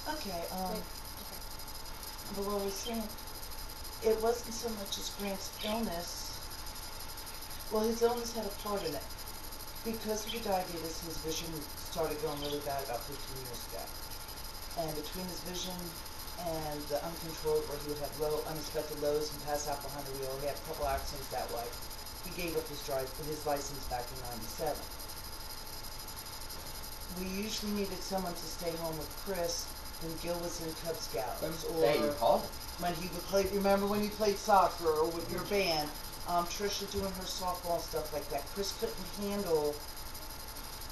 Okay, Okay. but what I was saying, it wasn't so much as Grant's illness. Well, his illness had a part in it. Because of the diabetes, his vision started going really bad about 15 years ago. And between his vision and the uncontrolled, where he would have low, unexpected lows and pass out behind the wheel, he had a couple accidents that way. He gave up his license back in '97. We usually needed someone to stay home with Chris when Gil was in Cub Scouts, or you called him. when he would play. Remember when you played soccer or with your band? Trisha doing her softball and stuff like that. Chris couldn't handle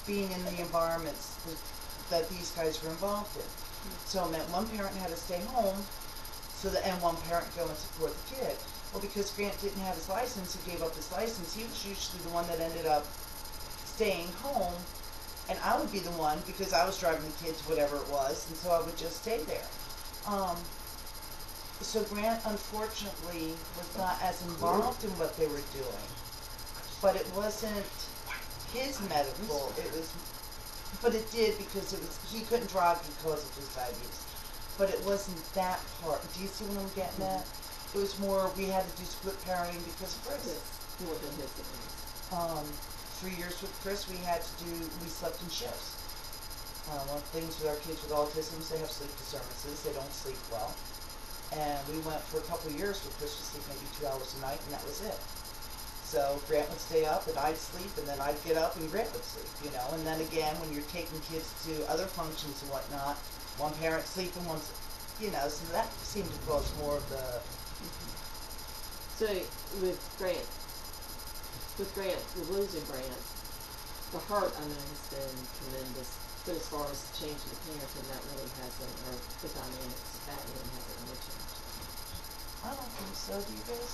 being in the environments that these guys were involved in. So it meant one parent had to stay home, and one parent go and support the kid. Well, because Grant didn't have his license, he gave up his license. He was usually the one that ended up staying home, and I would be the one because I was driving the kids, whatever it was, and so I would just stay there. So Grant, unfortunately, was not as involved in what they were doing, but it wasn't his medical. But it did because he couldn't drive because of his diabetes. But it wasn't that part. Do you see what I'm getting at? It was more we had to do split parenting because of Chris. More than his disease. 3 years with Chris, we slept in shifts. One of the things with our kids with autism is they have sleep disturbances. They don't sleep well. And we went for a couple of years where Chris would sleep maybe 2 hours a night, and that was it. So Grant would stay up, and I'd sleep, and then I'd get up, and Grant would sleep, And then again, when you're taking kids to other functions and whatnot, one parent sleeping, one's, so that seemed to cause more of the... So with losing Grant, the hurt I know has been tremendous. But as far as changing the parenting, that really hasn't, or the dynamics of that really hasn't really changed. I don't think so. Do you guys?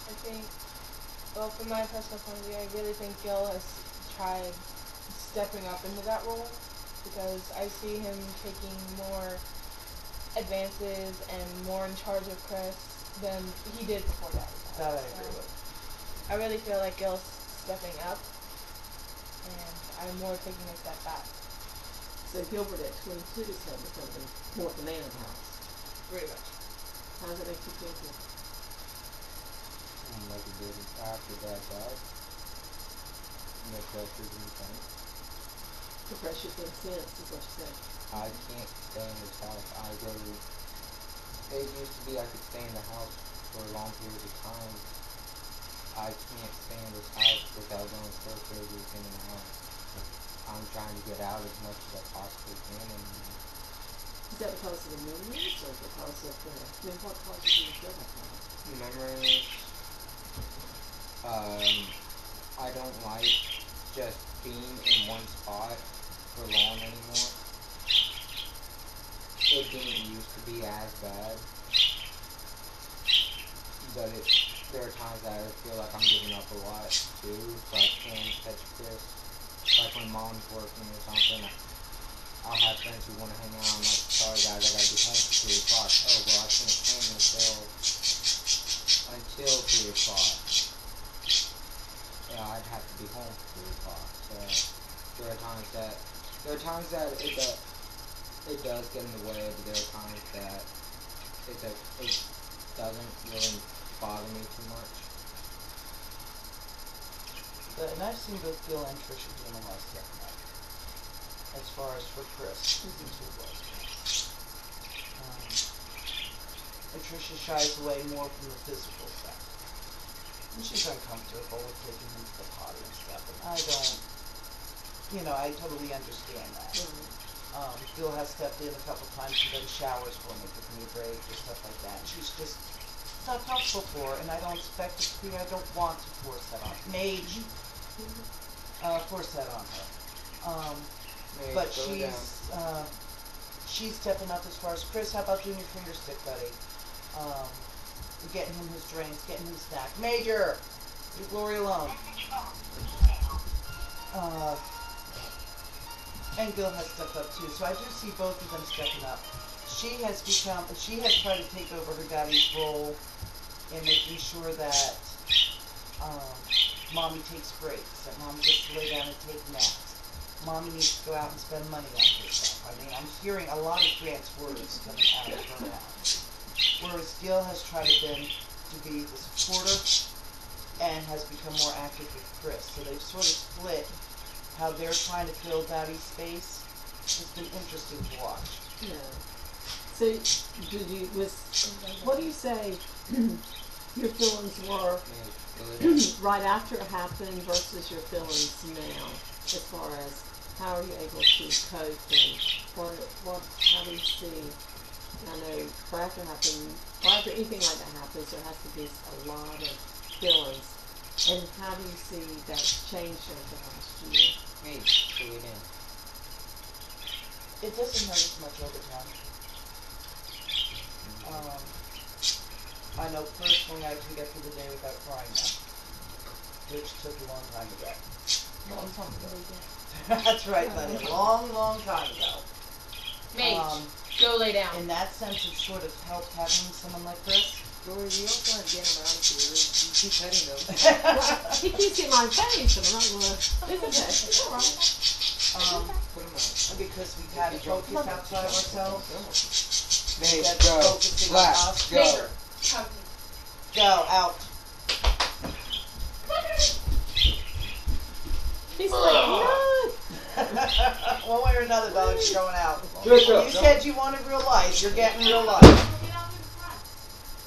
I think, well, from my personal point of view, I really think Gil has tried stepping up into that role because I see him taking more advances and more in charge of Chris than he did before that. That I agree with. I really feel like Gil's stepping up, and I'm more taking a step back. So Gilbert at 22 is going to become more the man of the house. Pretty much. How does it make you feel? Like it did after Dad died. No pressures and things. The pressure's been since, is what you said. I can't stay in this house. It used to be I could stay in the house for a long period of time. I can't stay in this house without going surgery in and out. I'm trying to get out as much as I possibly can. And, is that because of the memories, or because of what causes you to feel like that? Memories. I don't like just being in one spot for long anymore. It didn't used to be as bad, but there are times that I feel like I'm giving up a lot too, so I can catch Chris. Like when Mom's working or something, I'll have friends who want to hang out. I'm like, sorry guys, I gotta be home for 3 o'clock. Oh well, I can't hang until 3 o'clock. Yeah, I'd have to be home for 3 o'clock. So there are times that it does get in the way, but there are times that it doesn't really bother me too much. And I've seen both Gil and Trisha doing a lot of stuff now. As far as for Chris, and Trisha shies away more from the physical stuff. And she's uncomfortable with taking him to the potty and stuff. And I don't, I totally understand that. Gil has stepped in a couple times and done showers for me, give me a break or stuff like that. And she's just, it's not comfortable for her, and I don't expect it to be. I don't want to force that on her. Force that on her. But she's stepping up as far as Chris. How about doing your finger stick, buddy? Getting him his drinks, getting him snack. Major, leave Lori alone. And Gil has stepped up too. So I do see both of them stepping up. She has tried to take over her daddy's role in making sure that Mommy takes breaks, that Mommy gets to lay down and take naps. Mommy needs to go out and spend money on herself. I mean, I'm hearing a lot of Grant's words coming out of her mouth. Whereas Gil has tried to be the supporter and has become more active with Chris. So they've sort of split how they're trying to fill Daddy's space. It's been interesting to watch. Yeah. So, what do you say your feelings were right after it happened versus your feelings now, as far as how are you able to cope and how do you see? I know right after anything like that happens, there has to be a lot of feelings. And how do you see that changed over the last year? Me, fill it in. It doesn't hurt as much over time. I know personally I can get through the day without crying now, which took a long time to get. Long time ago. That's right, buddy. A long, long time ago. Mage, go lay down. In that sense, it sort of helped having someone like Chris. Dory, you don't want to get him out of here. You keep petting him. He keeps in my face, and I'm not going to. It's okay. It's all right. Put him out. Because we had to focus outside of ourselves. Nate, Instead of go. focusing on Flash, us. go. Major, come. Go, out. He's like, no. One way or another, dog, you're going out. Trisha. You said you wanted real life. You're getting real life.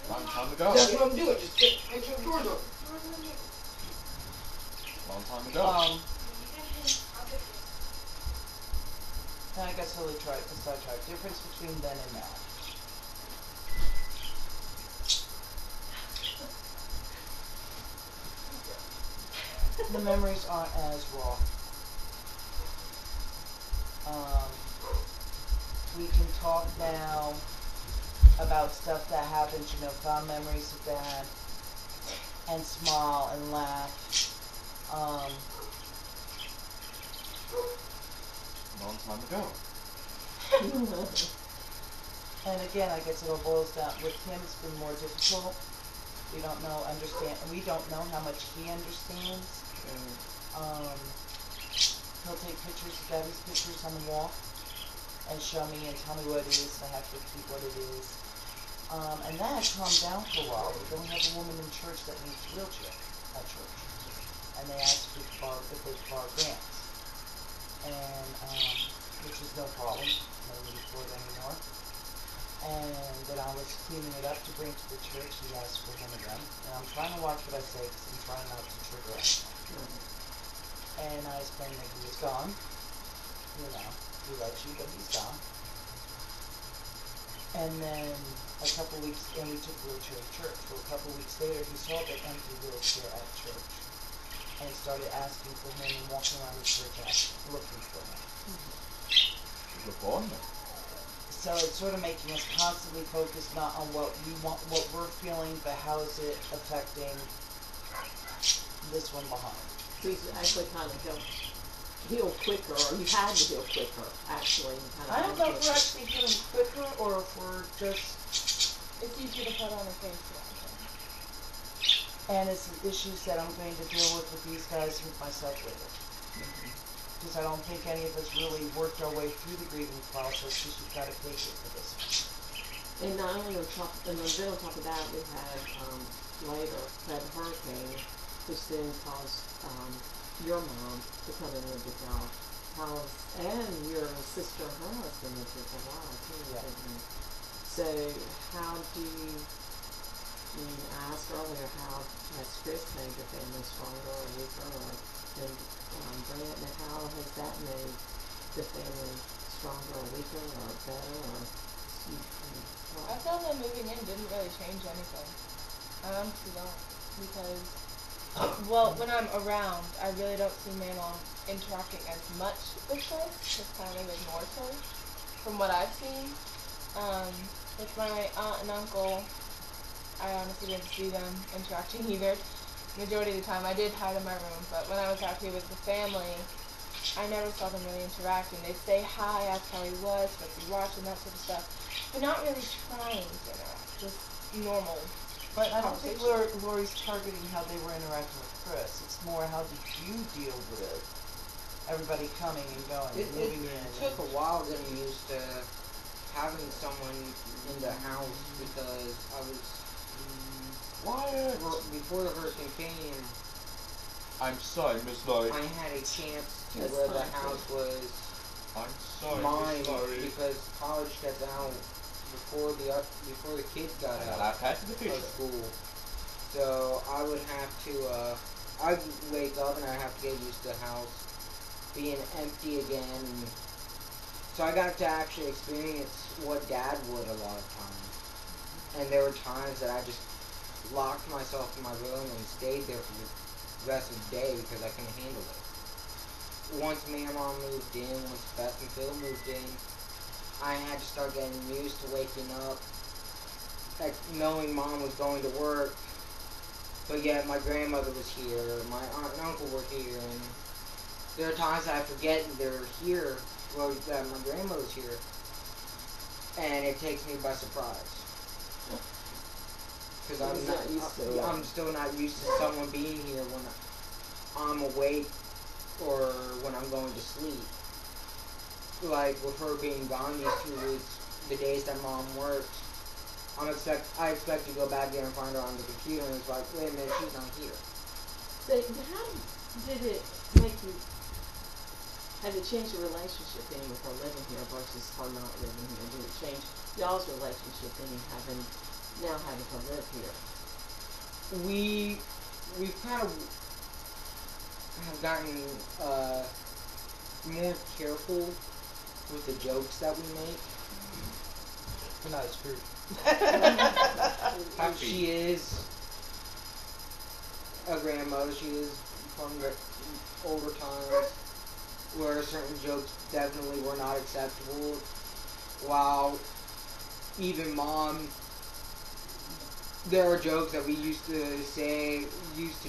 Long time ago. That's what I'm doing. Just make sure the door's open. Long time ago. And I guess Lily tried to sidetrack. Difference between then and now. The memories aren't as raw. We can talk now about stuff that happened, you know, fond memories of Dad, and smile and laugh. Long time ago. And again, I guess it all boils down, with him it's been more difficult. We don't know how much he understands. He'll take pictures of Daddy's pictures on the wall and show me and tell me what it is, and I have to repeat what it is. And that calmed down for a while. We don't have a woman in church that needs a wheelchair at church. And they asked if they could borrow grants. And, which is no problem, no need for it anymore. And then I was cleaning it up to bring to the church. He asked for him again. And I'm trying to watch what I say because I'm trying not to trigger anyone. And I explained that he was gone. You know, he loves you, but he's gone. And then a couple weeks, and we took the wheelchair to church. So a couple weeks later, he saw the empty wheelchair at church. And started asking for him and walking around the church looking for him. Good boy. So it's sort of making us constantly focus not on what we want, what we're feeling, but how is it affecting this one behind. So he's actually kind of heal quicker, or you had to heal quicker, actually. I don't know if we're actually healing quicker or if we're just... It's easy to put on a face. And it's the issues that I'm going to deal with these guys and with myself later. Because I don't think any of us really worked our way through the grieving process, because you've got to take it for this one. And not only on top of that, we had later had a hurricane, which then caused your mom to come in with your house, and your sister and her husband into the life too. Yeah. So how do you? I asked earlier, how has Chris made the family stronger or weaker, and Brant, and how has that made the family stronger or weaker or better or? I felt that moving in didn't really change anything. I honestly don't, because, well, when I'm around, I really don't see my mom interacting as much with Chris, just kind of ignores her, from what I've seen. With my aunt and uncle, I honestly didn't see them interacting either. Majority of the time, I did hide in my room, but when I was out here with the family, I never saw them really interacting. They'd say hi, ask how he was, what's he watching, that sort of stuff. But not really trying to interact, just normal. But I don't think Lori's targeting how they were interacting with Chris. It's more how did you deal with everybody coming and going, It moving in. took a while getting used to having someone in the house because I was before the hurricane came. I'm sorry, Miss Laurie. I had a chance to That's where the fine, too. house was I'm sorry, mine Miss Laurie. because college got out before the kids got And out I passed the of picture. school. So I would have to I'd wake up and I'd have to get used to the house being empty again. So I got to actually experience what Dad would a lot of times. And there were times that I just locked myself in my room and stayed there for the rest of the day because I couldn't handle it. Once me and Mom moved in, once Beth and Phil moved in, I had to start getting used to waking up, like knowing Mom was going to work, but yet my grandmother was here, my aunt and uncle were here, and there are times that I forget they're here, well, that my grandmother's here, and it takes me by surprise. Because I'm still not used to someone being here when I'm awake or when I'm going to sleep. Like with her being gone these 2 weeks, the days that Mom worked, I expect to go back there and find her on the computer, and it's like, wait a minute, she's not here. So how did it make you, have it changed your relationship any with her living here versus her not living here? Did it change y'all's relationship any now having her live here? We've kind of have gotten more careful with the jokes that we make. We're not as screwed. Happy. She is a grandmother. She is from the older times where certain jokes definitely were not acceptable. While even Mom, there are jokes that we used to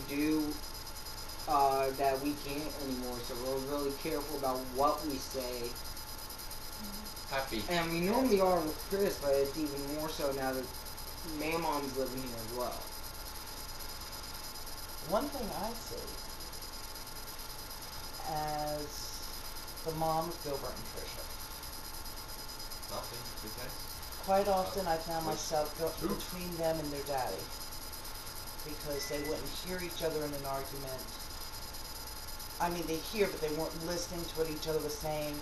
do, that we can't anymore. So we're really careful about what we say. Happy. And we normally are with Chris, but it's even more so now that Mom's living here as well. One thing I see as the mom of Gilbert and Tricia, Nothing. Okay. quite often I found myself between them and their daddy because they wouldn't hear each other in an argument. I mean, they hear, but they weren't listening to what each other was saying.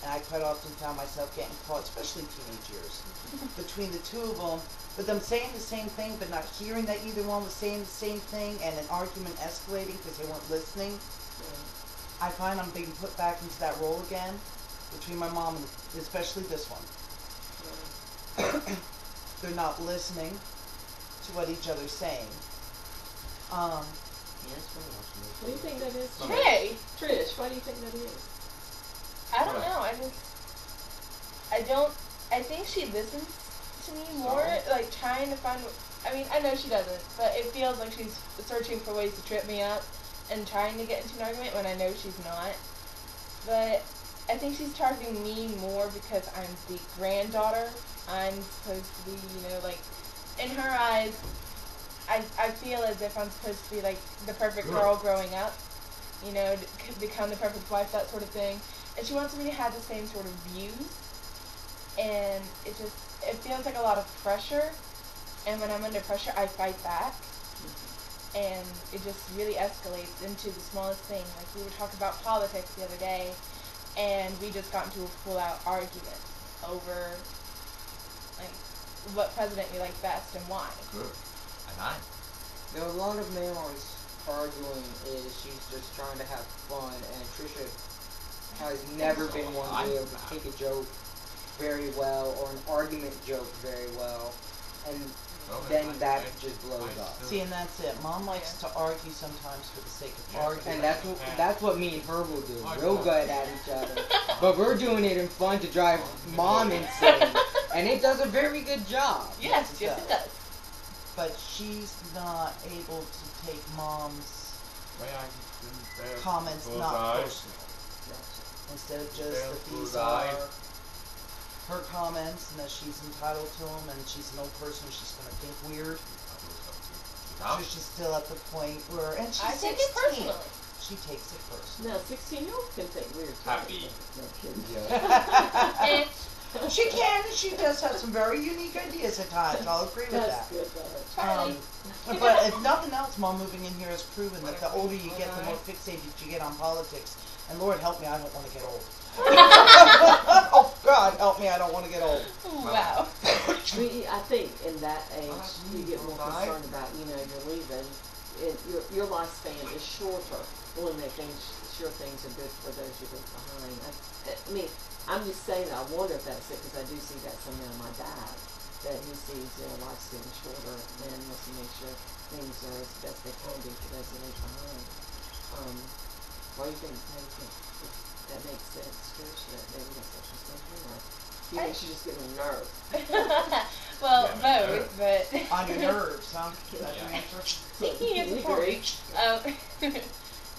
And I quite often found myself getting caught, especially in teenage years, between the two of them, with them saying the same thing, but not hearing that either one was saying the same thing, and an argument escalating because they weren't listening. I find I'm being put back into that role again, between my mom and especially this one. They're not listening to what each other's saying. What do you think that is? Hey! Trish, why do you think that is? I don't know. I think she listens to me more, like trying to find. I mean, I know she doesn't, but it feels like she's searching for ways to trip me up and trying to get into an argument when I know she's not. But I think she's targeting me more because I'm the granddaughter. I'm supposed to be, like, in her eyes, I feel as if I'm supposed to be like the perfect girl growing up, to become the perfect wife, that sort of thing. And she wants me to have the same sort of views, and it feels like a lot of pressure, and when I'm under pressure, I fight back, and it just really escalates into the smallest thing. Like, we were talking about politics the other day, and we just got into a full-out argument over, like, what president we like best and why. Good. And I. Now, a lot of Maryland's arguing is she's just trying to have fun, and Tricia has never been one to be able to take a joke very well, or an argument joke very well, and then that just blows up. See, and that's it. Mom likes to argue sometimes for the sake of arguing. And that's what me and her will do. Real good at each other. But we're doing it in fun to drive Mom insane. And it does a very good job. Yes, it does. But she's not able to take Mom's comments not personal. Instead of just that these are her comments and that she's entitled to them and she's an old person, she's going to think weird. She's still at the point where, and she's I 16. take it personally. She takes it first. Now, 16-year-olds can take weird things. Happy. No kidding. Yeah. She can, and she does have some very unique ideas at times. I'll agree with That's that. good, though. Charlie. But if nothing else, Mom moving in here has proven that the older you get, the more fixated you get on politics. And Lord help me, I don't want to get old. Oh God, help me, I don't want to get old. Wow. I think in that age, you get more concerned about, you're leaving. Your lifespan is shorter when they think sure things are good for those you leave behind. I mean, I'm just saying that I wonder if that's it, because I do see that some of my dad, that he sees their lives getting shorter and wants to make sure things are as best they can be for those that leave behind. What do you think? How do you think that makes sense, Trish? That maybe that's what she's thinking, or do you think she's just getting a nerve? Well, Yeah, my both, but On your nerves, huh? Is that your Yeah. answer? Speaking of You sports, agree?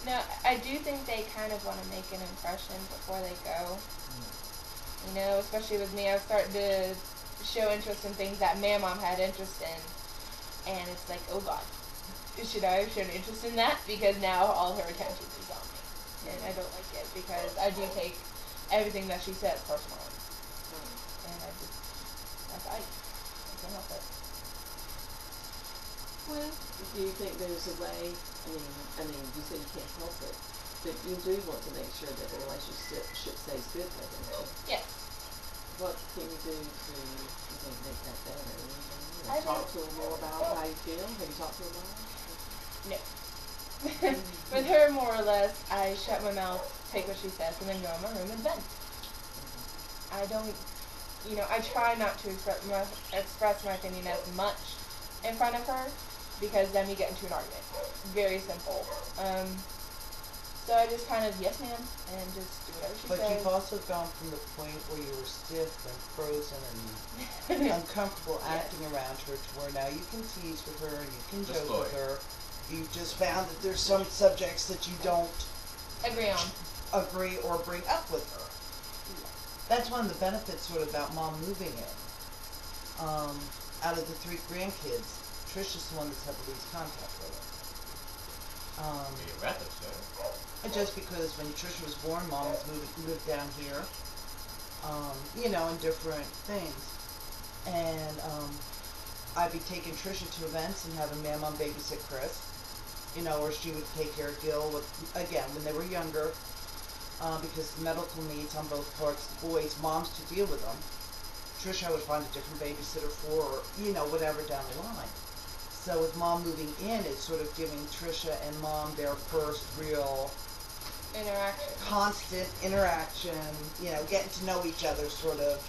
no, I do think they kind of want to make an impression before they go. Especially with me, I was starting to show interest in things that Mom had interest in, and it's like, oh God, should I have shown interest in that? Because now all her attention is on me, and I don't like it because I do take everything that she says personally, and that's I can't help it. Well, do you think there's a way? I mean, you said you can't help it, but you do want to make sure that the relationship stays good with them. Yes. What can you do to you think make that better? I Talk think- to her more about how you feel. Have you talked to her about it? No. With her, more or less, I shut my mouth, take what she says, and then go in my room and vent. I don't, I try not to express my opinion as much in front of her, because then we get into an argument. Very simple. So I just kind of, yes ma'am, and just do whatever she But says. you've also gone from the point where you were stiff and frozen and uncomfortable acting around her to where now you can tease with her and you can Just joke with Lloyd. her. You just found that there's some subjects that you don't Agree on. agree or bring up with her. That's one of the benefits sort of about Mom moving in. Out of the 3 grandkids, Trisha's the one that's had the least contact with her. You'd rather, sir. Just because when Trisha was born, Mom was moved down here, in different things. And I'd be taking Trisha to events and having Mom babysit Chris, or she would take care of Gil, again, when they were younger, because the medical needs on both parts, the boys, Moms to deal with them. Trisha I would find a different babysitter for, or, whatever down the line. So with Mom moving in, it's sort of giving Trisha and Mom their first real Interaction. constant interaction, getting to know each other, sort of.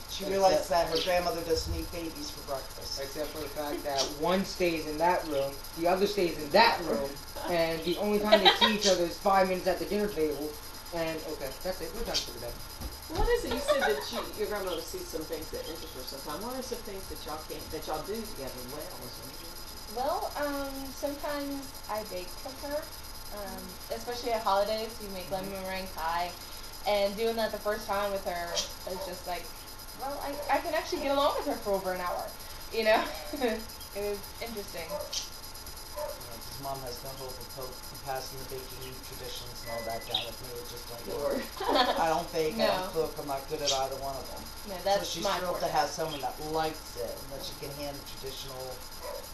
She realized that her grandmother doesn't eat babies for breakfast. Except for the fact that one stays in that room, the other stays in that room, and the only time they see each other is 5 minutes at the dinner table. And okay, that's it. We're done for the day. What is it? You said that your grandmother sees some things that interest her sometimes. What are some things that y'all do together well? Well, sometimes I bake for her, especially at holidays. We make lemon meringue pie, and doing that the first time with her is just like, well, I can actually get along with her for over an hour, It was interesting. Because Mom has no hope of passing the baking traditions and all that down with me. It just don't work. I don't bake, I don't cook, I'm not good at either one of them. No, So that's she's my thrilled to forte. have someone that likes it and that she can hand the traditional,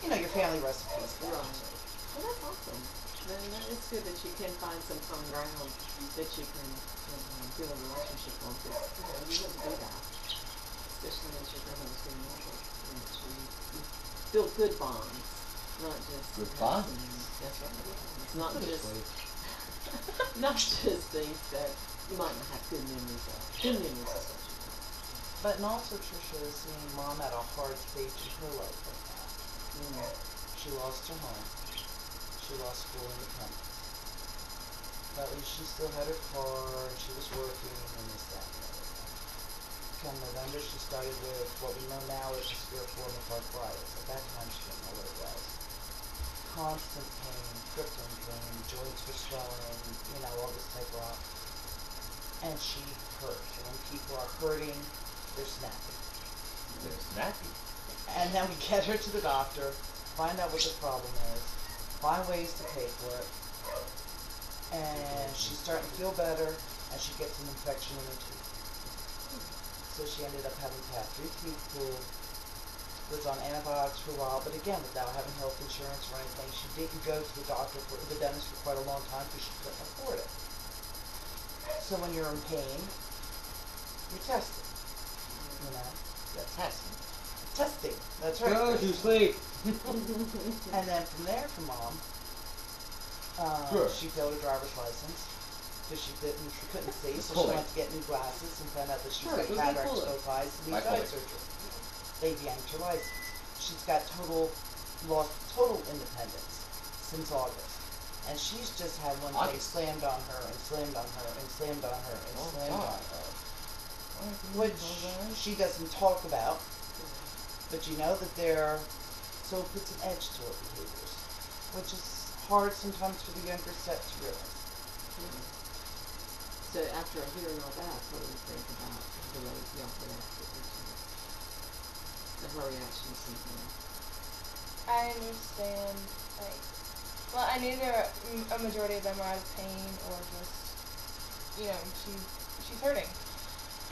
your family recipes down Right. to. Well, that's awesome. It's good that you can find some common ground that you can build a relationship on. Because you wouldn't do that, especially as your grandmother's getting older. You build good bonds, not just Good bonds? That's right. It's not just not just things that you might not have good memories of. Good memories of such. But and also Trisha is seeing Mom at a hard stage in her life right now. She lost her home. She lost school in the country. But at least she still had her car and she was working and this, that, and the other thing. Come November, she started with what we know now is a severe form of arthritis. At that time, she didn't know what it was. Constant pain, crippling pain, joints were swelling, all this type of stuff. And she hurt. And when people are hurting, they're snappy. They're snappy. And then we get her to the doctor, find out what the problem is, find ways to pay for it. and she's starting to feel better, and she gets an infection in her tooth. So she ended up having to have 3 teeth pulled, was on antibiotics for a while, but again, without having health insurance or anything, she didn't go to the dentist for quite a long time because she couldn't afford it. So when you're in pain, you're tested. You know? Yeah, testing. Testing. That's right. Go to sleep. And then from there, for Mom, Sure. she failed her driver's license because she couldn't see, so she Pulling. went to get new glasses and found out that she's Sure, got it was cataract, bipolar. both eyes, and needs Bipolar. eye surgery. They've yanked her license. She's got lost total independence since August. And she's just had one day August. slammed on her and slammed on her and slammed on her and Oh, slammed God. on her. Which she doesn't talk about, but you know that so it puts an edge to her behaviors, which is hard sometimes for the younger set to realize. So after hearing all that, what do you think about the way y'all reacted to her reactions and things? I understand, like, well, I knew there a majority of them are out of pain or just, you know, she's hurting,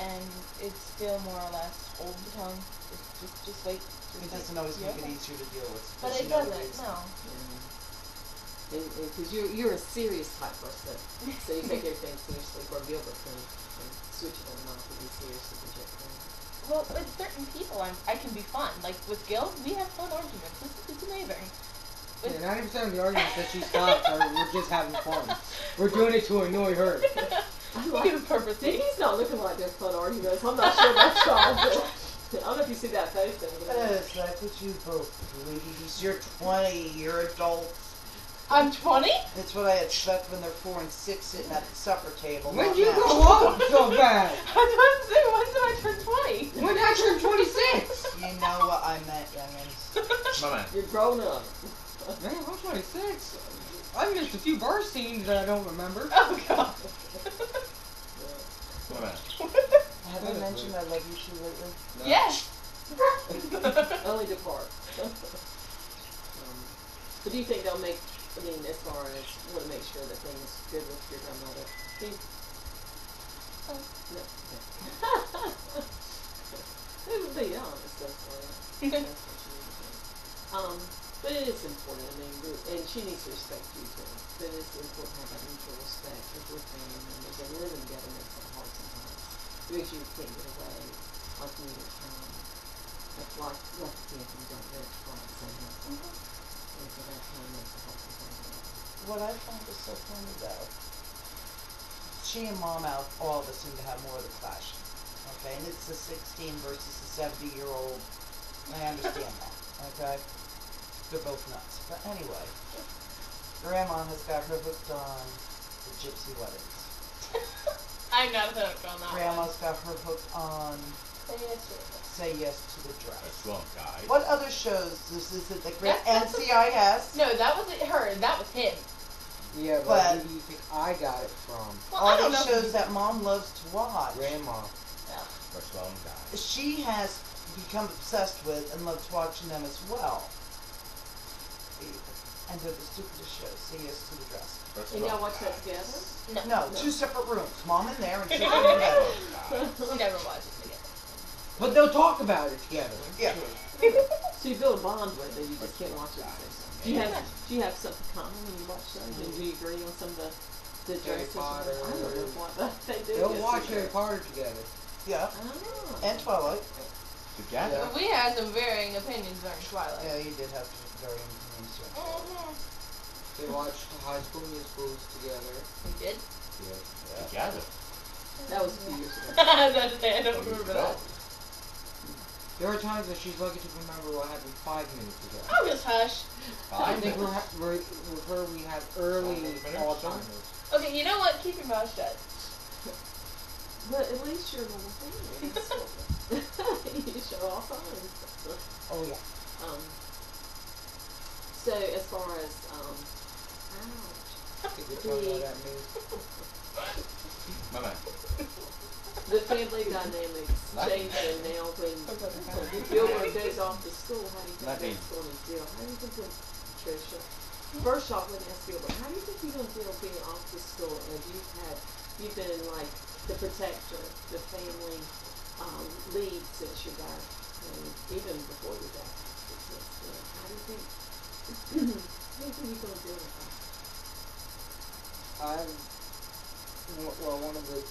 and it's still more or less hold the tongue, just wait. It doesn't always make it easier to deal with. But because it you know doesn't, no. Because you're a serious type person, so you take everything seriously. Or Gilbert can switch it on and off and be serious with each other. Well, with certain people, I can be fun. Like with Gil, we have fun arguments. It's amazing. With- Yeah, 90% of the arguments that she stops are we're just having fun. We're doing it to annoy her. I'm like, purposely. He's not looking like there's fun arguments. I'm not sure that's solved. I don't know if you see that face thing. But it's like with you both, ladies. You're 20, you're adults. I'm 20? It's what I expect when they're 4 and 6 sitting at the supper table. When not you now. grow up so bad? I was about to say, when did I turn 20? When I turn 26? You know what I meant, youngins. My man. You're grown up. Man, I'm 26. I missed a few bar scenes that I don't remember. Oh, God. My man. Have I mentioned I love you two lately? Yes. Only the part. But do you think they'll make, I mean, as far as want to make sure that things good with your grandmother? Do you, Oh. no. It would be honest, that's all. That's what you need to do. But it is important. I mean, and she needs to respect you too. But it's important to have that mutual respect with your family members. And living together makes it hard sometimes. It makes you can't get away like you need like the camping don't live quite the same way. And so that kind of makes it hard sometimes. What I find is so funny though, she and Mom all of us seem to have more of the clash. Okay, and it's the 16 versus the 70-year-old. I understand that. Okay, they're both nuts. But anyway, Grandma has got her hooked on the gypsy weddings. I'm not hooked on that Grandma's got her hooked on one. Say Yes to the A Dress. strong guy. What other shows? This is it. The That's- NCIS. No, that wasn't her. That was him. Yeah, but But- who do you think I got it from? Well, I All don't these know. shows that Mom loves to watch. Grandma. A strong guy. She has become obsessed with and loves watching them as well. And they're the stupidest shows. Say Yes to the Dress. A And strong y'all watch guy. that together? No, 2 separate rooms. Mom in there and she in the bed. We never watched it together. But they'll talk about it together. Yeah. So you build a bond with it, you just can't watch it at the same time. Do you have something common when you watch shows? And do you agree on some of the Harry dresses? Potter. I don't know what they do. They'll yes, watch they Harry do. Potter together. Yeah. Ah. And Twilight. Together. Yeah. But we had some varying opinions during Twilight. Yeah, you did have very names. They watched High School Musicals together. We did? Yeah. Together. That was a few years ago. That's it. I don't remember that. There are times that she's lucky to remember what happened 5 minutes ago. I'll just hush. I 5 think minutes. with her we have early Alzheimer's. Okay, you know what? Keep your mouth shut. But at least you're a normal family. You show all signs. Oh yeah. So as far as ouch. Think you're talking about that news? My man. The family dynamics changing now when Gilbert goes off to school. How do you think Nothing. that's going to deal? How do you think with Tricia First off, let me ask you, how do you think you're gonna deal being off the school and you've been like the protector, the family lead since your dad, and even before your dad passed it. How do you think? How do you think you're gonna deal with that? One of the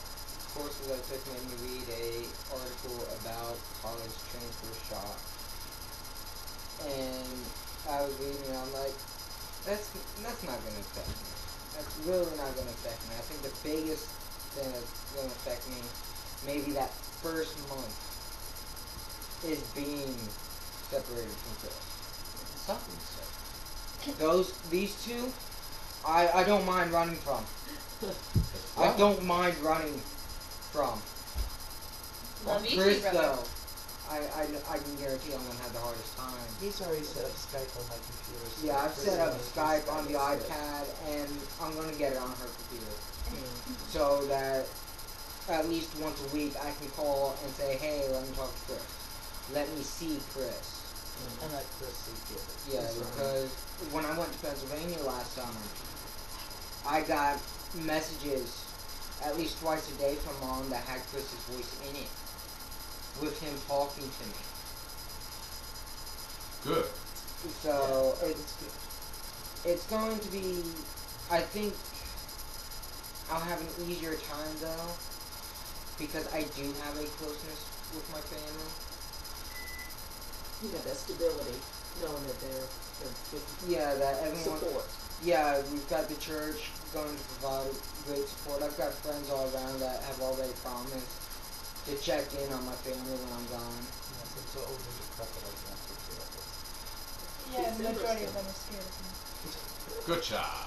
courses I took made me read a article about college transfer shock, and I was reading it. I'm like, that's not gonna affect me. That's really not gonna affect me. I think the biggest thing that's gonna affect me, maybe that first month, is being separated from Chris. Something so. These two, I don't mind running from. I don't mind running from. Love you Chris, too, brother. though, I can guarantee I'm gonna have the hardest time. He's already set up Skype on my computer. So Yeah, I've set up Chris Skype knows on the how to use it. iPad, and I'm gonna get it on her computer, so that at least once a week I can call and say, hey, let me talk to Chris. Let me see Chris. And let Chris see it. Yeah, That's right. because when I went to Pennsylvania last summer, I got messages at least twice a day from Mom that had Chris's voice in it, with him talking to me. Good. So Yeah, it's going to be, I think I'll have an easier time though, because I do have a closeness with my family. You have that stability, knowing that they're good Yeah, that everyone. support. Yeah, we've got the church going to provide great support. I've got friends all around that have already promised to check in on my family when I'm gone. Yeah, so it's over the couple of months or two. Yeah, the majority of them are scared of me. Good job.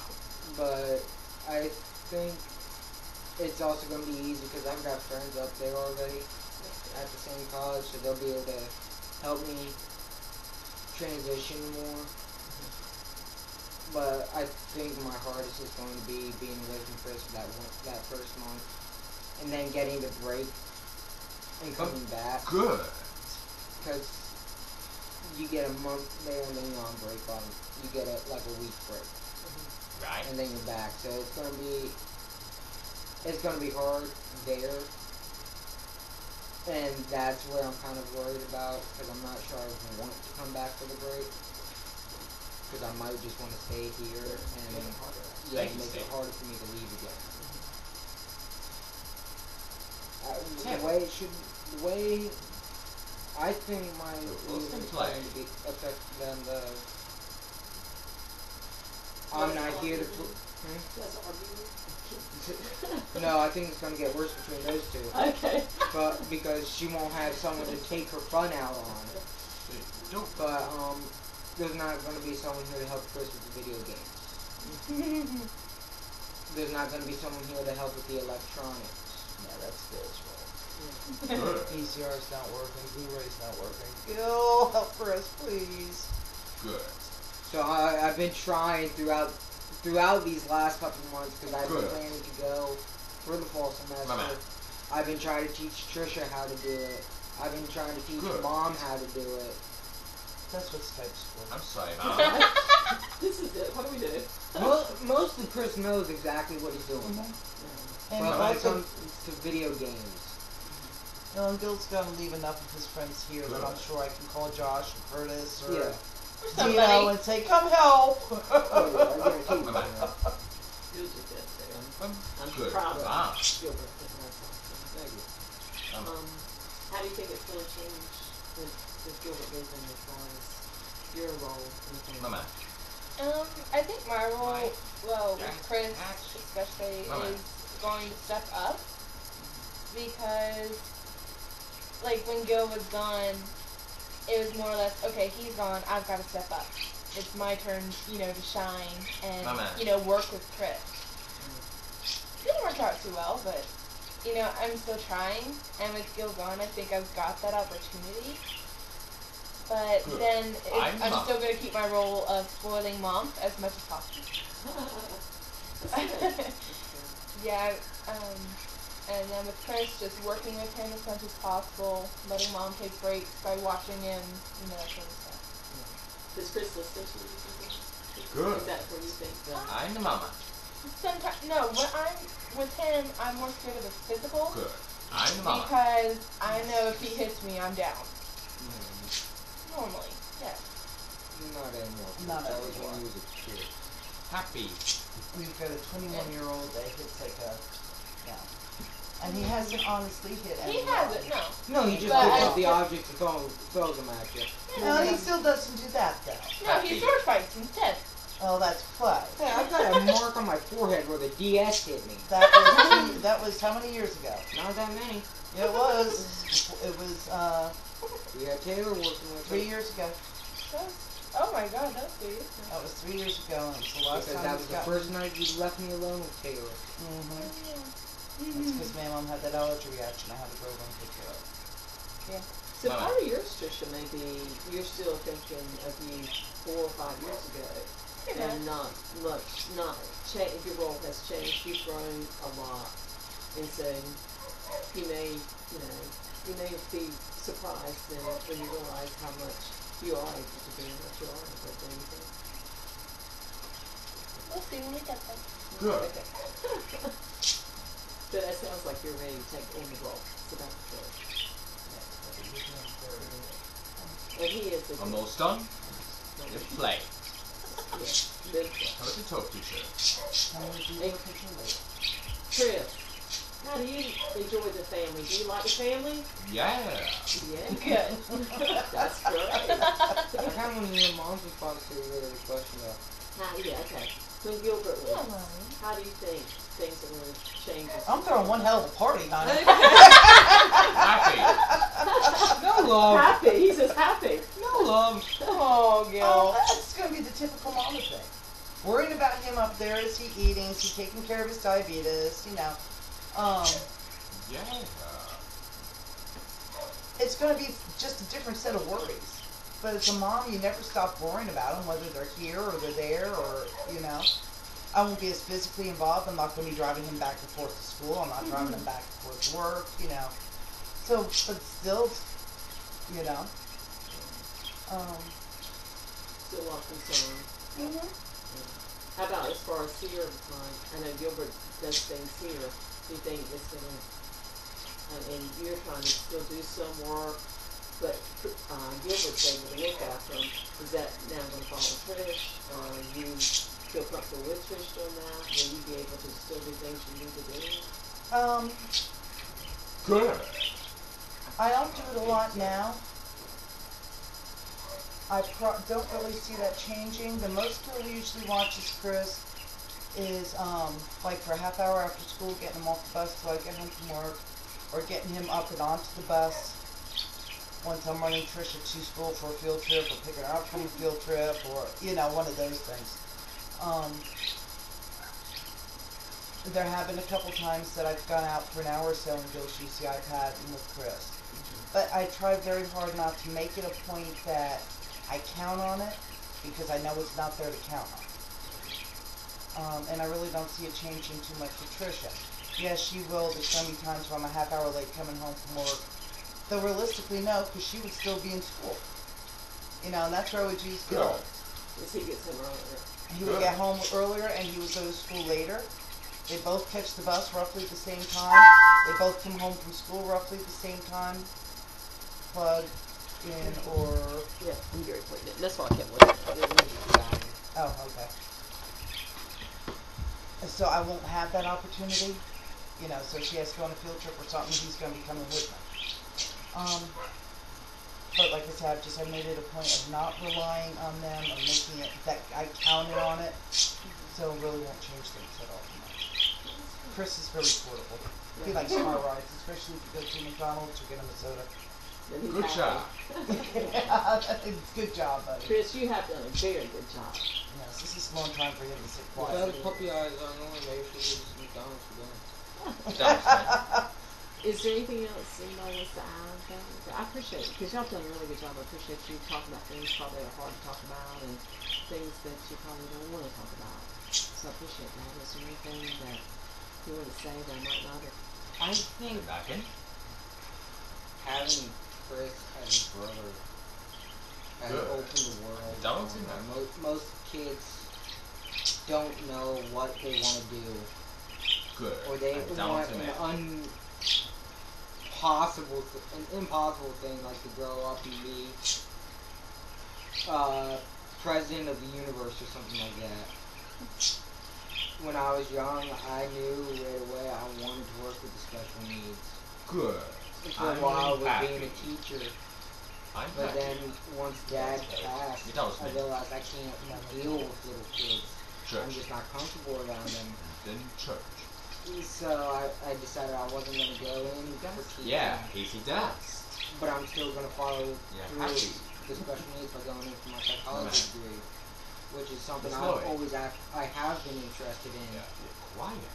But I think it's also going to be easy because I've got friends up there already at the same college, so they'll be able to help me transition more. But I think my hardest is going to be being away from Chris for that first month, and then getting the break and coming back. Good. Because you get a month there and then you're on break you get a week break. Right. And then you're back. So it's gonna be hard there. And that's where I'm kind of worried about, because I'm not sure I want to come back for the break. Because I might just want to stay here and make it harder for me to leave again. The way I think my leave is going to be affect them though. I'm not here to. That's arguing. No, I think it's going to get worse between those two. Okay. But because she won't have someone to take her fun out on. But there's not going to be someone here to help Chris with the video games. There's not going to be someone here to help with the electronics. Yeah, that's Phil's role. Good. VCR's not working, Blu-ray's not working. Gil, help Chris, please. Good. So I've been trying throughout these last couple of months, because I've been planning to go for the fall semester. I've been trying to teach Trisha how to do it. I've been trying to teach Mom how to do it. That's what Skype's for. I'm sorry. This is it. What do we do? Mostly Chris knows exactly what he's doing. And But when it also, comes to video games, and Gil's gonna leave enough of his friends here that I'm sure I can call Josh or Curtis or yeah. Dino and say, come help! Oh, yeah, I guarantee you. You'll do good there. I'm Good. proud of Wow. Gilbert. That's awesome. Thank you. How do you think it's going to change with Gilbert leaving as far as your role in the family? I think my role, with Chris especially, is going to step up, because, like, when Gil was gone, it was more or less, okay, he's gone, I've got to step up. It's my turn, to shine and, work with Chris. Didn't work out too well, but, I'm still trying, and with Gil gone, I think I've got that opportunity. But then I'm still going to keep my role of spoiling Mom as much as possible. Yeah, and then with Chris, just working with him as much as possible, letting Mom take breaks by watching him, that sort of stuff. Does Chris listen to you? Good. Is that where you think the I'm the mama. Sometimes, no, when I'm with him, I'm more scared of the physical. Good. I'm the mama. Because I know if he hits me, I'm down. Normally, yes. Not anymore. Not That was when anymore. he was a kid. Happy. We've got a 21-year-old that hits like a, yeah. And he hasn't honestly hit He anyone. hasn't, no. No, he just But picks I- up the objects and throws them at you. No, he still doesn't do that though. No, he sword fights instead. Oh, that's play. Hey, I got a mark on my forehead where the DS hit me. That was how many years ago? Not that many. It was. It was We had Taylor working with 3 us. years ago. Oh my god, that's weird. That was 3 years ago, and it's the last Because time that he's was the got. first night you left me alone with Taylor. Mm-hmm. That's because my mom had that allergy reaction. I had to go over and take care of. So Mama. part of yours, Trisha, maybe you're still thinking of you 4 or 5 years ago, and not much, not change. Your role has changed. You've grown a lot, and so you may, you may be surprised then when you realize how much you are able to do and what you are able to do. Anything. We'll see when we get there. Good. Okay. But it sounds like you're ready to take on the role, so that's good. And he is a Almost done. Let's play. yeah, good boy. How to talk to each other. And we do look at you later. Chris, how do you enjoy the family? Do you like the family? Yeah. Yeah. Good. That's great. I kind of want to hear Mom's response to the question though. Yeah, okay. When Gilbert Yeah, leaves, Mommy. how do you think things are going to change? I'm throwing one hell of a party, honey. Happy. No love. Happy. He says happy. No love. Oh, Gil. Oh, that's gonna be the typical mama thing. Worrying about him up there. Is he eating? Is he taking care of his diabetes? You know. Yeah. It's gonna be just a different set of worries. But as a mom, you never stop worrying about them, whether they're here or they're there, or you know. I won't be as physically involved. I'm not going to be driving him back and forth to school. I'm not driving him back and forth to work. You know. So, but still, you know. Still a lot of concern. How about as far as here? I know Gilbert does things here. Do you think it's going to, and you're trying to still do some work, but Gilbert's able to look after him. Is that now going to fall on Trish? Or are you feel comfortable with Trish doing that? Will you be able to still do things you need to do? Good. I don't do it a lot now. I don't really see that changing. The most Bill usually watches Chris is like for a half hour after school, getting him off the bus till I get home from work, or getting him up and onto the bus. Once I'm running Trisha to school for a field trip, or picking her up from a field trip, or you know, one of those things. There have been a couple times that I've gone out for an hour or so and Bill's used the iPad and with Chris. But I try very hard not to make it a point that I count on it, because I know it's not there to count on. And I really don't see it changing too much with Trisha. Yes, she will. There's so many times where I'm a half hour late coming home from work. Though realistically, no, because she would still be in school. You know, and that's where I would use Bill. As he gets him earlier. He would get home earlier and he would go to school later. They both catch the bus roughly at the same time. They both come home from school roughly at the same time. Plug in or... Yeah, I'm very pregnant. That's why I kept looking at it. Oh, okay. And so I won't have that opportunity. You know, so if she has to go on a field trip or something, he's going to be coming with me. But like I said, I've made it a point of not relying on them, of making it that I counted on it. So it really won't change things at all too much. Chris is very portable. He likes car rides, especially if you go to McDonald's or get him a soda. Then he's Good happy. job. Yeah, it's good job, buddy. Chris, you have done a very good job. Yes, this is a long time for him to sit If I quiet. had puppy eyes on, maybe she would McDonald's for dinner. Is there anything else anybody wants to add? I appreciate it, because y'all done a really good job. I appreciate you talking about things probably are hard to talk about and things that you probably don't want to talk about. So I appreciate that. Is there anything that you want to say that I might not have? I think Back in. having Chris as a brother has Good. opened the world. Don't for do me. that. Most kids don't know what they want to do, Good. or they I'm down want to an that. an impossible thing, like to grow up and be president of the universe or something like that. When I was young, I knew right away I wanted to work with the special needs. Good. For a I'm while, was happy. being a teacher. I'm But happy. then, once Dad passed, That was I me. realized I can't deal with little kids. I'm Church. just not comfortable around them. Then church. So I decided I wasn't going to go in for teaching. Yeah, easy dance. But I'm still going to follow Yeah, through happy. the special needs by going in for my psychology degree, which is something That's I've lovely. always I have been interested in. Yeah, you're quiet.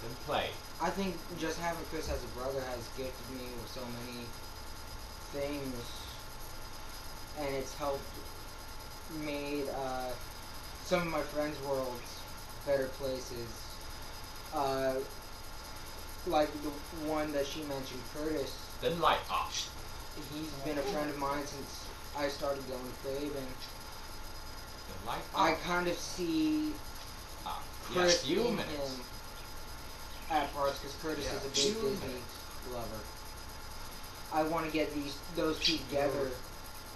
Then play. I think just having Chris as a brother has gifted me with so many things, and it's helped made some of my friends' worlds better places. Like the one that she mentioned, Curtis. Then light up. He's been a friend of mine since I started going to Craven. Then light up. I kind of see Ah, Chris yes, you in minutes. him at parts because Curtis Yeah, is a few big Disney minutes. lover. I want to get those two together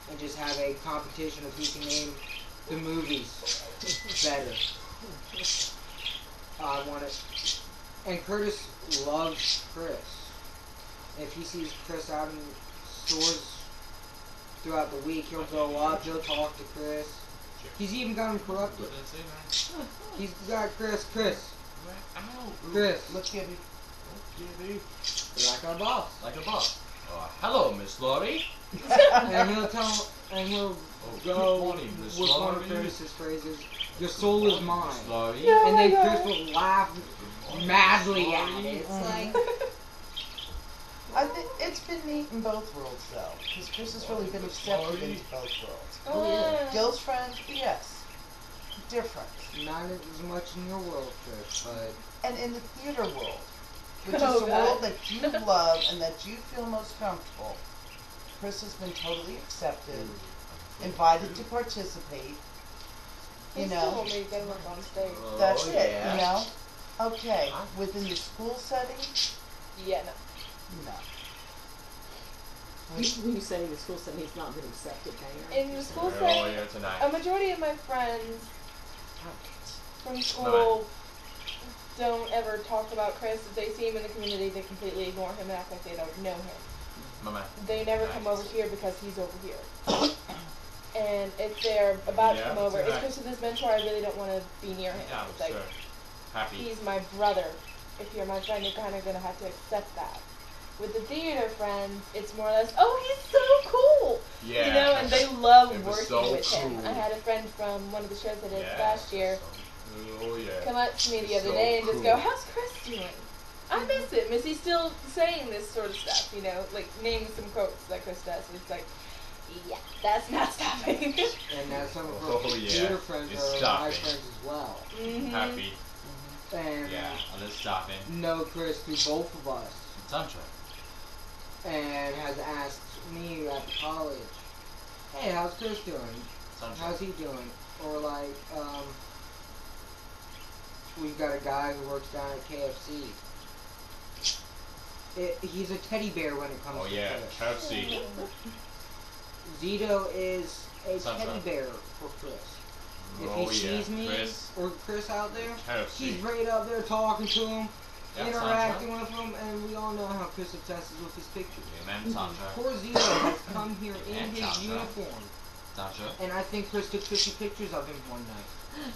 and just have a competition of who can name the movies better. I want it, and Curtis loves Chris. If he sees Chris out in stores throughout the week, he'll go up, he'll talk to Chris. He's even got him corrupted. What did I say, man? He's got Chris, Ow. Chris, Look, Gibby. Gibby. like our boss. Like a boss. Hello, Miss Laurie. And he'll tell, and he'll Oh, go good morning, Miss with one of Laurie. Curtis's phrases, "Your soul is mine," Miss Laurie. No. and Oh then my Chris God. will laugh madly at it. It's Mhm. like, I think it's been neat in both worlds, though, because Chris has really been accepted into both worlds. Oh, yeah. Gil's friend, yes, different. not as much in your world, Chris, but And in the theater world, which Oh, is the God. world that you love and that you feel most comfortable, Chris has been totally accepted, invited to participate. He You still know, want me to get him up on stage. that's Oh, it. yeah. You know, okay. Huh? Within the school setting, Yeah, no. no. When you say in the school setting, he's not been accepted there. In the school Oh, setting, yeah, tonight. a majority of my friends from school don't ever talk about Chris. If they see him in the community, they completely ignore him and act like they don't know him. Mama. They never come over here because he's over here. And if they're about to Yeah, come over, that's it's right. because of this mentor. I really don't want to be near him. Yeah, It's like, sure. Happy. he's my brother. If you're my friend, you're kind of going to have to accept that. With the theater friends, it's more or less, oh, he's so cool! Yeah. You know, and they love It was working so with him. cool. I had a friend from one of the shows I did Yeah. last year Oh, yeah. come up to me the other So day and just cool. go, how's Chris doing? I miss him. Is he still saying this sort of stuff? You know, like naming some quotes that Chris does. And it's like, yeah, that's not stopping. and some of Oh, her yeah. theater friends It's are my stopping. friends as well. Mhm. Happy. And Yeah, let's stop it. know Chris through both of us, Sancho. and has asked me at the college, "Hey, how's Chris doing? Sancho. How's he doing?" Or like, we've got a guy who works down at KFC. He's a teddy bear when it comes Oh, to yeah. Chris. KFC. Zito is a Sancho. teddy bear for Chris. If Oh, he yeah. sees me Chris. or Chris out there, KFC. he's right up there talking to him, Yeah, interacting Sancho. with him, and we all know how Chris obsesses with his pictures. Amen, Sancho. Poor Zito has come here in And his Sancho. uniform, Sancho. and I think Chris took 50 pictures of him one night.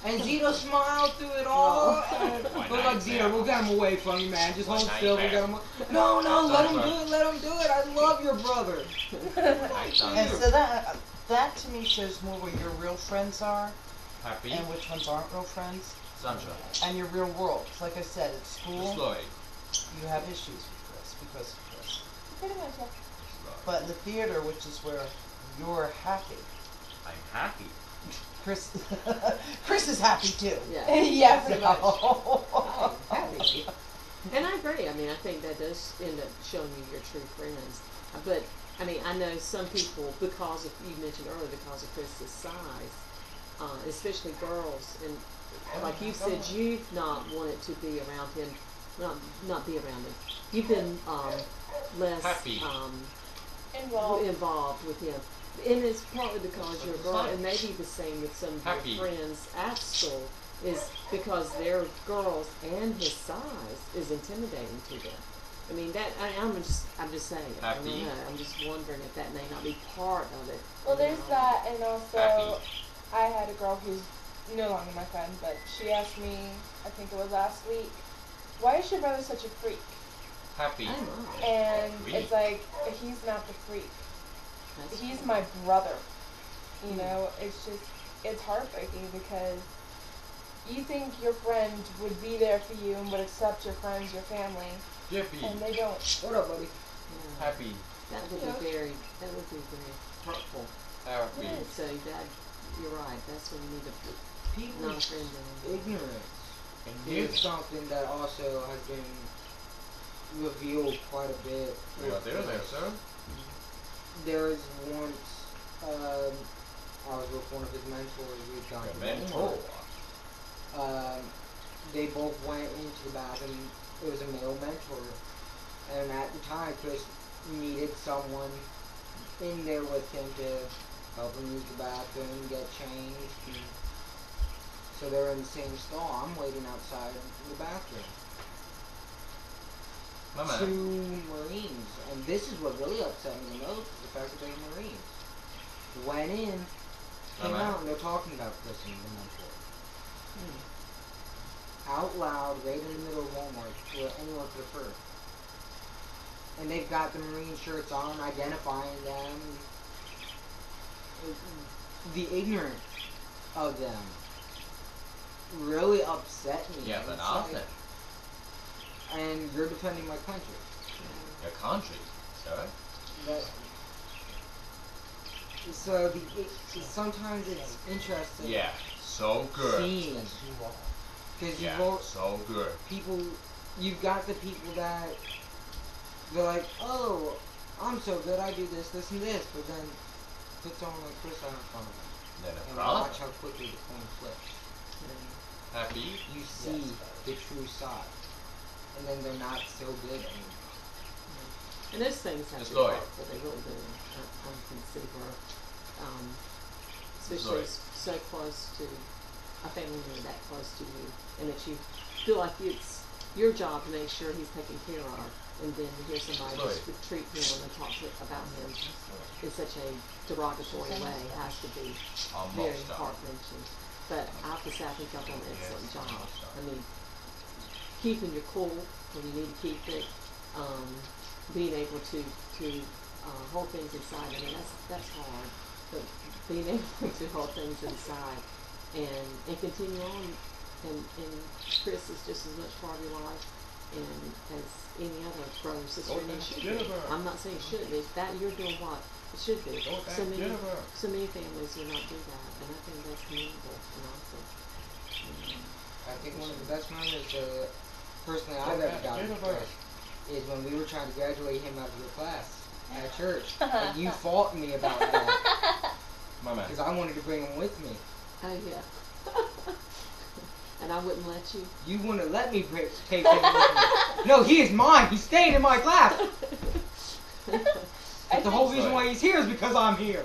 And Zito smiled through it all. And One we're like, night, Zito, man. we'll get him away from you, man. Just One hold night, still. We'll man. get him. No, let him Sancho. do it. Let him do it. I love your brother. Night, Sancho. And so that to me shows more where your real friends are Happy. and which ones aren't real friends, Sancho. and your real world. Like I said, at school, Miss Laurie. you have issues with Chris because of Chris. Pretty much, yeah. Miss Laurie. But in the theater, which is where you're happy, I'm happy. Chris, Chris is happy too. Yeah. Yeah, pretty much. So- Happy. And I agree. I mean, I think that does end up showing you your true friends. But I mean, I know some people, because of, you mentioned earlier, because of Chris's size, especially girls, and like you said, you've not wanted to be around him, not be around him. You've been less Happy. involved with him. And it's partly because you're a girl, and maybe the same with some of Happy. your friends at school, is because they're girls and his size is intimidating to them. I mean, I'm just saying. I don't Happy. know. I'm just wondering if that may not be part of it. Well, you there's know. that, and also Happy. I had a girl who's no longer my friend, but she asked me, I think it was last week, why is your brother such a freak? Happy. I know. And Freak? it's like, he's not the freak. That's He's true. my brother. You know, it's heartbreaking because you think your friend would be there for you and would accept your friends, your family, Jiffy. and they don't. What up, buddy? Yeah. Happy. That would Yeah. be very hurtful. Happy. So that you're right. That's when you need to not a People's friend anymore. ignorance And is you. something that also has been revealed quite a bit. Well, there, sir. There was once, I was with one of his mentors, we had gone Your to mentor. Walmart. They both went into the bathroom. It was a male mentor, and at the time, Chris needed someone in there with him to help him use the bathroom, get changed. And so they're in the same stall. I'm waiting outside the bathroom. My man. Two Marines, and this is what really upset me the most: is the fact that they were Marines. Went in, came man. out, and they're talking about Chris and the mentor. Hmm. Out loud, right in the middle of Walmart, where anyone could have heard. And they've got the Marine shirts on, identifying them. The ignorance of them really upset me. Yeah, It's but like- often. And you're defending my country. Your country, sir. That, so sometimes it's interesting. Yeah. So good. Seeing. Because Yeah. you've So good. people, you've got the people that they're like, oh, I'm so good, I do this, this, and this, but then put someone like Chris out in front of them, Then a and problem. watch how quickly the coin flips. Happy. You see the true side, and then they're not so good anymore. And those things have Miss to be Lloyd. hurtful. They really do. I can see where, Miss especially Lloyd. so close to a family member that close to you, and that you feel like it's your job to make sure he's taken care of, and then to hear somebody Lloyd. just treat him and talk about him in such a derogatory way has to be very Almost done. heart wrenching. But I have to say, I think y'all done an excellent Yes, job. almost done. I mean, keeping your cool when you need to keep it, being able to hold things inside. I mean, that's hard, but being able to hold things inside and continue on. And Chris is just as much part of your life and as any other brother or sister. Go And it back, should Jennifer. be. I'm not saying it shouldn't be. That you're doing what it should be. Go back, So many Jennifer. families do not do that, and I think that's commendable and awesome. I think one of the best memories, personally, Go I've ever back, gotten with Jennifer. Chris is when we were trying to graduate him out of your class at church. And you fought me about that My man. because I wanted to bring him with me. Oh yeah. And I wouldn't let you. You wouldn't let me take him with me. No, he is mine. He's staying in my class. I The whole think, reason why he's here is because I'm here.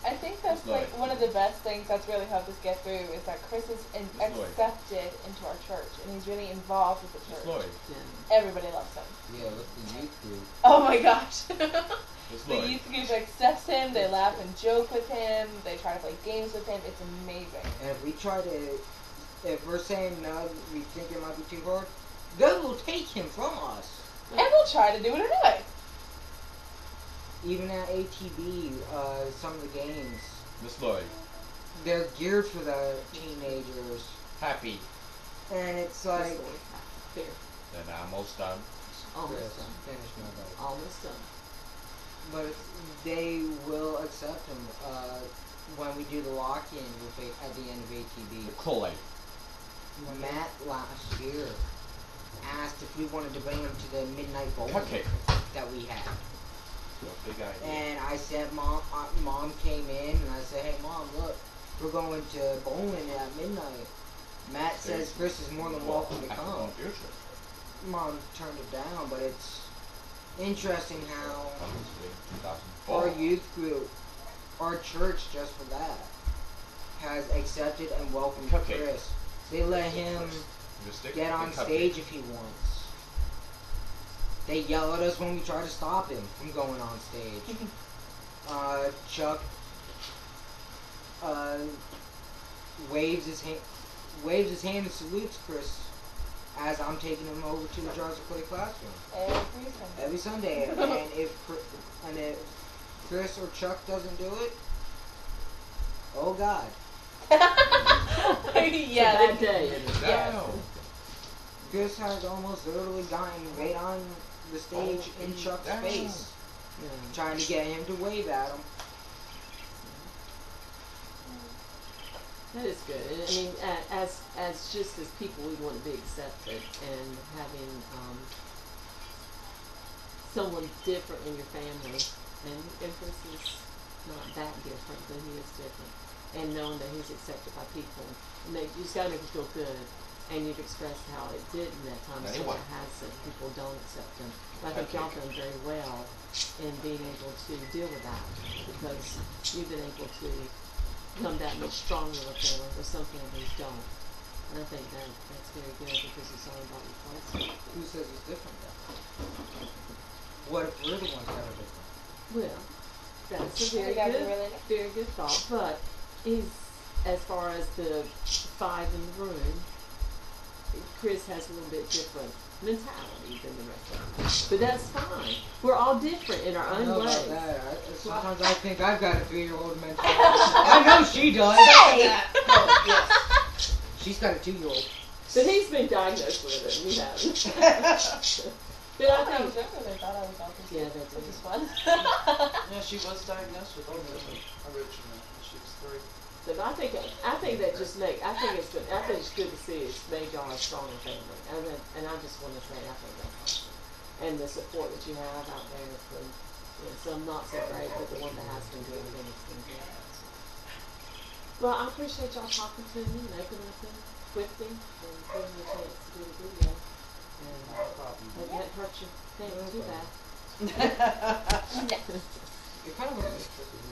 I think that's like one of the best things that's really helped us get through is that Chris is Miss Lloyd. accepted into our church and he's really involved with the Miss church. Lloyd. Yeah. Everybody loves him. Yeah, look at the youth group. Oh my gosh. Miss The Lloyd. youth group accepts him, they laugh and joke with him, they try to play games with him. It's amazing. And if we're saying no, we think it might be too hard, they will take him from us. And we'll try to do it anyway. Even at ATB, some of the games, Miss Lloyd. they're geared for the teenagers. Happy. And it's This like, one. Fair. Then almost done. Almost Chris, done. finish my vote. Almost done. But they will accept him when we do the lock-in at the end of ATB. The Kool-Aid. Matt last year asked if we wanted to bring him to the midnight bowling Okay. that we had. Your big idea. And I said, Mom came in and I said, hey Mom, look, we're going to bowling at midnight. Matt says Chris is more than welcome to I can go come. on field trip. Mom turned it down, but it's interesting how Obviously, 2004. our youth group, our church, just for that, has accepted and welcomed Cupcake. Chris. They let him Just stick get with on the cupcake. stage if he wants. They yell at us when we try to stop him from going on stage. Chuck waves his hand and salutes Chris as I'm taking him over to the Jars of Clay classroom every Sunday. And if Chris or Chuck doesn't do it, oh God. Yeah. Bad day. No. Chris has almost literally gotten right on the stage in Chuck's Damn. face, Yeah. trying to get him to wave at him. That is good. And I mean, as just as people, we want to be accepted, and having someone different in your family, and Chris is not that different, but he is different, and knowing that he's accepted by people, and you just gotta make him feel good. And you've expressed how it did in that time, so Anyway. it has that people don't accept him. But I think y'all done very well in being able to deal with that, because you've been able to become that much stronger of a family, where some families don't. And I think that's very good, because it's all about your place. Who says it's different then? What if we're the ones that are different? Well, that's a very Yeah, good, really. very good thought. But he's, as far as the 5 in the room, Chris has a little bit different mentality than the rest of us. But that's fine. We're all different in our I own know ways. about that. Sometimes I think I've got a 3-year-old mentality. I know she does. Oh, yes. She's got a 2-year-old. But he's been diagnosed with it, and we haven't. But I When I was think, younger, they thought I was autistic. yeah, that's Which it. is fun. Yeah, she was diagnosed with autism originally when she was 3. But I think that just I think it's good to see it's made y'all a stronger family, and I just want to say I think that's awesome, and the support that you have out there from some not so great, but the one that has been good, and it's been good. Well, I appreciate y'all talking to me and opening up with me and giving me a chance to do the video, and hope that hurt your family too bad. It kind of looks like